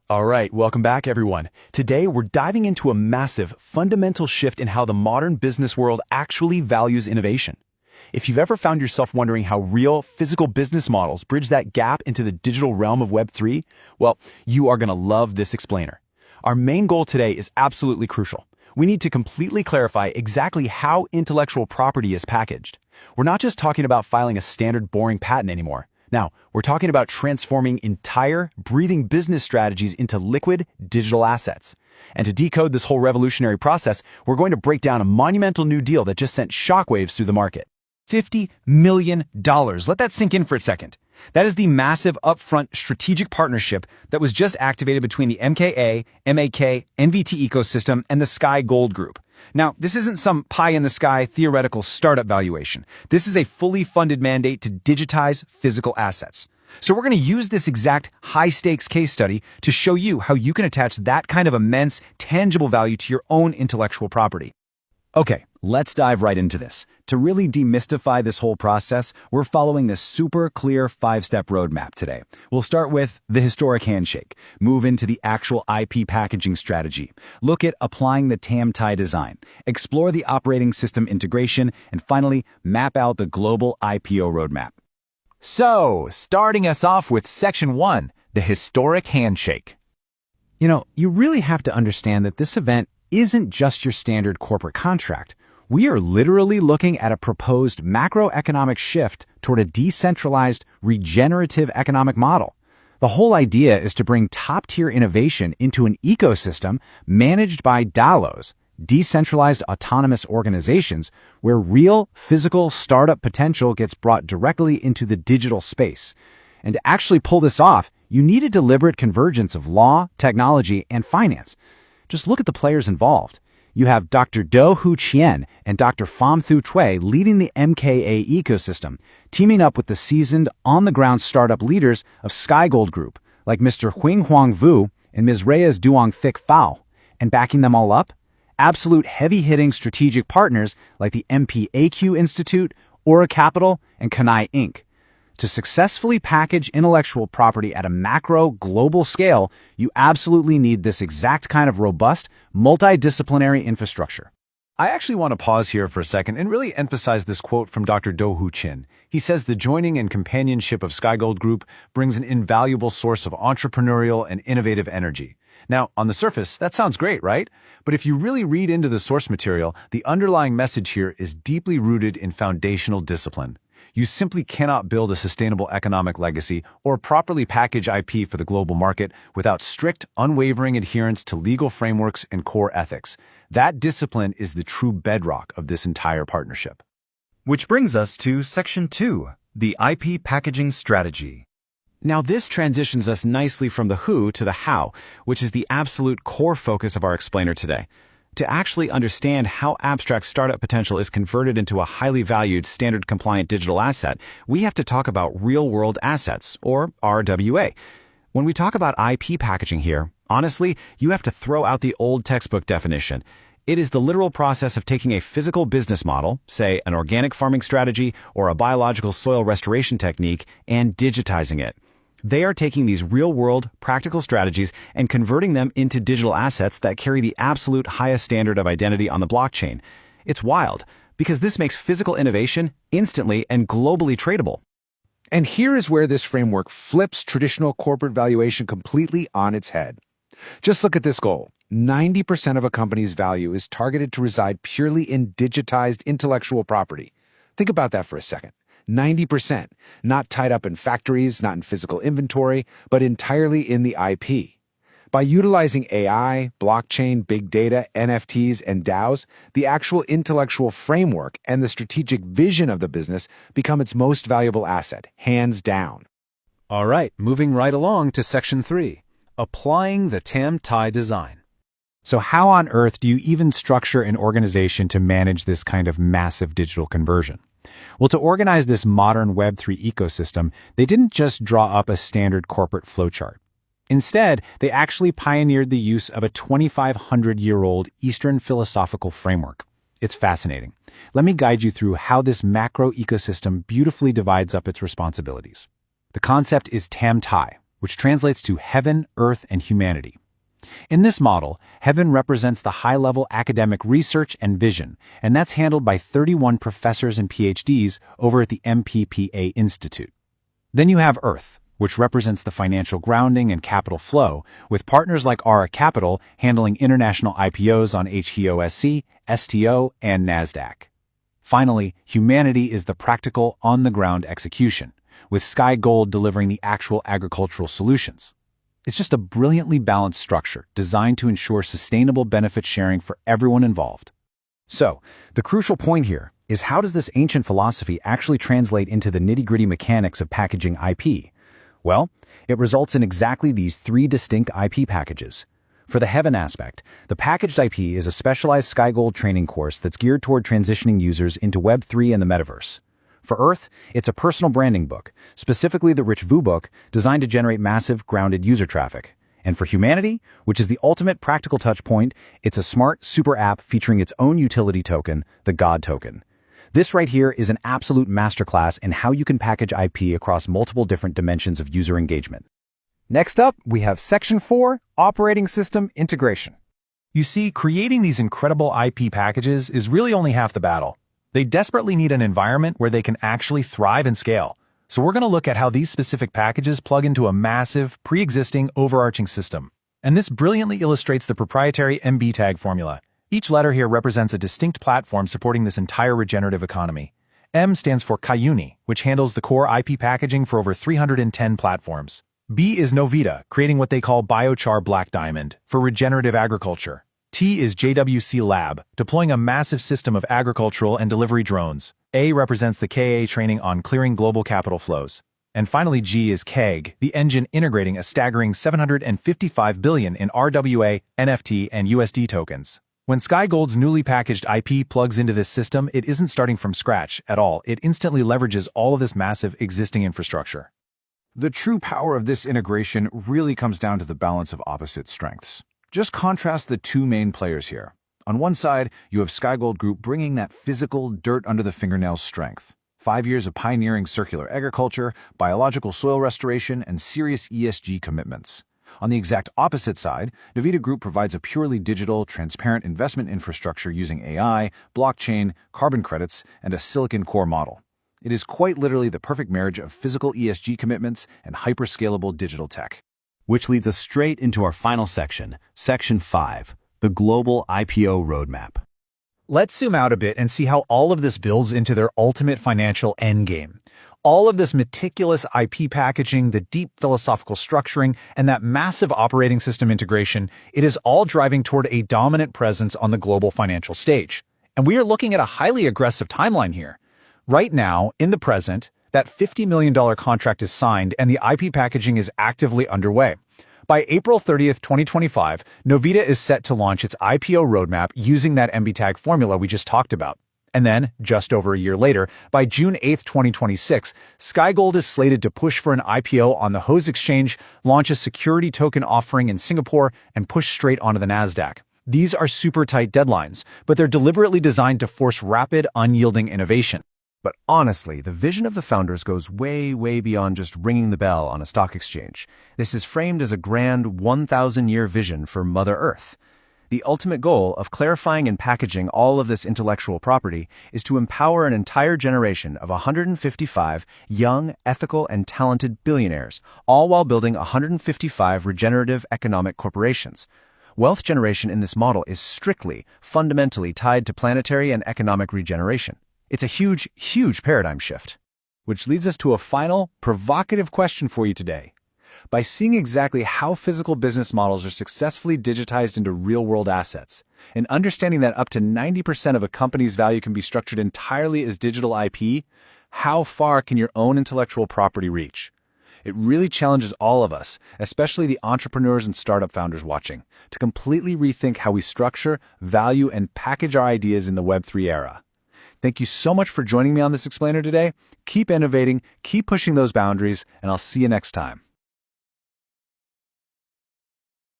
All right, welcome back, everyone. Today, we're diving into a massive, fundamental shift in how the modern business world actually values innovation. If you've ever found yourself wondering how real, physical business models bridge that gap into the digital realm of Web3, well, you are going to love this explainer. Our main goal today is absolutely crucial. We need to completely clarify exactly how intellectual property is packaged. We're not just talking about filing a standard boring patent anymore. Now, we're talking about transforming entire, breathing business strategies into liquid, digital assets. And to decode this whole revolutionary process, we're going to break down a monumental new deal that just sent shockwaves through the market. $50 million. Let that sink in for a second. That is the massive upfront strategic partnership that was just activated between the MKA, MAK, NVT ecosystem, and the Sky Gold Group. Now, this isn't some pie-in-the-sky theoretical startup valuation. This is a fully funded mandate to digitize physical assets. So we're going to use this exact high-stakes case study to show you how you can attach that kind of immense, tangible value to your own intellectual property. Okay, let's dive right into this. To really demystify this whole process, we're following this super clear 5-step roadmap today. We'll start with the historic handshake, move into the actual IP packaging strategy, look at applying the TAM-TIE design, explore the operating system integration, and finally, map out the global IPO roadmap. So, starting us off with Section 1, the historic handshake. You really have to understand that this event isn't just your standard corporate contract. We are literally looking at a proposed macroeconomic shift toward a decentralized, regenerative economic model. The whole idea is to bring top-tier innovation into an ecosystem managed by DAOs, decentralized autonomous organizations, where real, physical startup potential gets brought directly into the digital space. And to actually pull this off, you need a deliberate convergence of law, technology, and finance. Just look at the players involved. You have Dr. Do-Hu Chien and Dr. Pham-Thu Tue leading the MKA ecosystem, teaming up with the seasoned, on-the-ground startup leaders of Sky Gold Group, like Mr. Huang Vu and Ms. Reyes Duong Thic Phao. And backing them all up, absolute heavy-hitting strategic partners like the MPAQ Institute, Aura Capital, and Kanai Inc. To successfully package intellectual property at a macro, global scale, you absolutely need this exact kind of robust, multidisciplinary infrastructure. I actually want to pause here for a second and really emphasize this quote from Dr. Do-Hu Chien. He says the joining and companionship of Sky Gold Group brings an invaluable source of entrepreneurial and innovative energy. Now, on the surface, that sounds great, right? But if you really read into the source material, the underlying message here is deeply rooted in foundational discipline. You simply cannot build a sustainable economic legacy or properly package IP for the global market without strict, unwavering adherence to legal frameworks and core ethics. That discipline is the true bedrock of this entire partnership. Which brings us to Section 2, the IP packaging strategy. Now, this transitions us nicely from the who to the how, which is the absolute core focus of our explainer today. To actually understand how abstract startup potential is converted into a highly valued, standard-compliant digital asset, we have to talk about real-world assets, or RWA. When we talk about IP packaging here, honestly, you have to throw out the old textbook definition. It is the literal process of taking a physical business model, say an organic farming strategy or a biological soil restoration technique, and digitizing it. They are taking these real-world, practical strategies and converting them into digital assets that carry the absolute highest standard of identity on the blockchain. It's wild, because this makes physical innovation instantly and globally tradable. And here is where this framework flips traditional corporate valuation completely on its head. Just look at this goal. 90% of a company's value is targeted to reside purely in digitized intellectual property. Think about that for a second. 90%, not tied up in factories, not in physical inventory, but entirely in the IP. By utilizing AI, blockchain, big data, NFTs, and DAOs, the actual intellectual framework and the strategic vision of the business become its most valuable asset, hands down. All right, moving right along to Section 3, applying the TAM-TIE design. So how on earth do you even structure an organization to manage this kind of massive digital conversion? Well, to organize this modern Web3 ecosystem, they didn't just draw up a standard corporate flowchart. Instead, they actually pioneered the use of a 2,500-year-old Eastern philosophical framework. It's fascinating. Let me guide you through how this macro ecosystem beautifully divides up its responsibilities. The concept is TAM-TIE, which translates to heaven, earth, and humanity. In this model, heaven represents the high-level academic research and vision, and that's handled by 31 professors and PhDs over at the MPPA Institute. Then you have earth, which represents the financial grounding and capital flow, with partners like Aura Capital handling international IPOs on HEOSC, STO, and NASDAQ. Finally, humanity is the practical, on-the-ground execution, with Sky Gold delivering the actual agricultural solutions. It's just a brilliantly balanced structure designed to ensure sustainable benefit sharing for everyone involved. So, the crucial point here is how does this ancient philosophy actually translate into the nitty-gritty mechanics of packaging IP? Well, it results in exactly these three distinct IP packages. For the heaven aspect, the packaged IP is a specialized Sky Gold training course that's geared toward transitioning users into Web3 and the metaverse. For Earth, it's a personal branding book, specifically the Rich Vu book, designed to generate massive, grounded user traffic. And for humanity, which is the ultimate practical touch point, it's a smart, super app featuring its own utility token, the God token. This right here is an absolute masterclass in how you can package IP across multiple different dimensions of user engagement. Next up, we have Section 4, Operating System Integration. You see, creating these incredible IP packages is really only half the battle. They desperately need an environment where they can actually thrive and scale. So we're going to look at how these specific packages plug into a massive, pre-existing, overarching system. And this brilliantly illustrates the proprietary MBTAG formula. Each letter here represents a distinct platform supporting this entire regenerative economy. M stands for Kayuni, which handles the core IP packaging for over 310 platforms. B is Novita, creating what they call Biochar Black Diamond for regenerative agriculture. T is JWC Lab, deploying a massive system of agricultural and delivery drones. A represents the KA training on clearing global capital flows. And finally, G is KEG, the engine integrating a staggering 755 billion in RWA, NFT, and USD tokens. When Sky Gold's newly packaged IP plugs into this system, it isn't starting from scratch at all. It instantly leverages all of this massive existing infrastructure. The true power of this integration really comes down to the balance of opposite strengths. Just contrast the two main players here. On one side, you have Sky Gold Group bringing that physical, dirt-under-the-fingernails strength. 5 years of pioneering circular agriculture, biological soil restoration, and serious ESG commitments. On the exact opposite side, Novita Group provides a purely digital, transparent investment infrastructure using AI, blockchain, carbon credits, and a silicon core model. It is quite literally the perfect marriage of physical ESG commitments and hyper-scalable digital tech. Which leads us straight into our final section, Section 5, the Global IPO Roadmap. Let's zoom out a bit and see how all of this builds into their ultimate financial endgame. All of this meticulous IP packaging, the deep philosophical structuring, and that massive operating system integration, it is all driving toward a dominant presence on the global financial stage. And we are looking at a highly aggressive timeline here. Right now, in the present, that $50 million contract is signed and the IP packaging is actively underway. By April 30th, 2025, Novita is set to launch its IPO roadmap using that MBTAG formula we just talked about. And then, just over a year later, by June 8th, 2026, Sky Gold is slated to push for an IPO on the HOSE Exchange, launch a security token offering in Singapore, and push straight onto the NASDAQ. These are super tight deadlines, but they're deliberately designed to force rapid, unyielding innovation. But honestly, the vision of the founders goes way, way beyond just ringing the bell on a stock exchange. This is framed as a grand 1,000-year vision for Mother Earth. The ultimate goal of clarifying and packaging all of this intellectual property is to empower an entire generation of 155 young, ethical, and talented billionaires, all while building 155 regenerative economic corporations. Wealth generation in this model is strictly, fundamentally tied to planetary and economic regeneration. It's a huge, huge paradigm shift. Which leads us to a final, provocative question for you today. By seeing exactly how physical business models are successfully digitized into real-world assets, and understanding that up to 90% of a company's value can be structured entirely as digital IP, how far can your own intellectual property reach? It really challenges all of us, especially the entrepreneurs and startup founders watching, to completely rethink how we structure, value, and package our ideas in the Web3 era. Thank you so much for joining me on this explainer today. Keep innovating, keep pushing those boundaries, and I'll see you next time.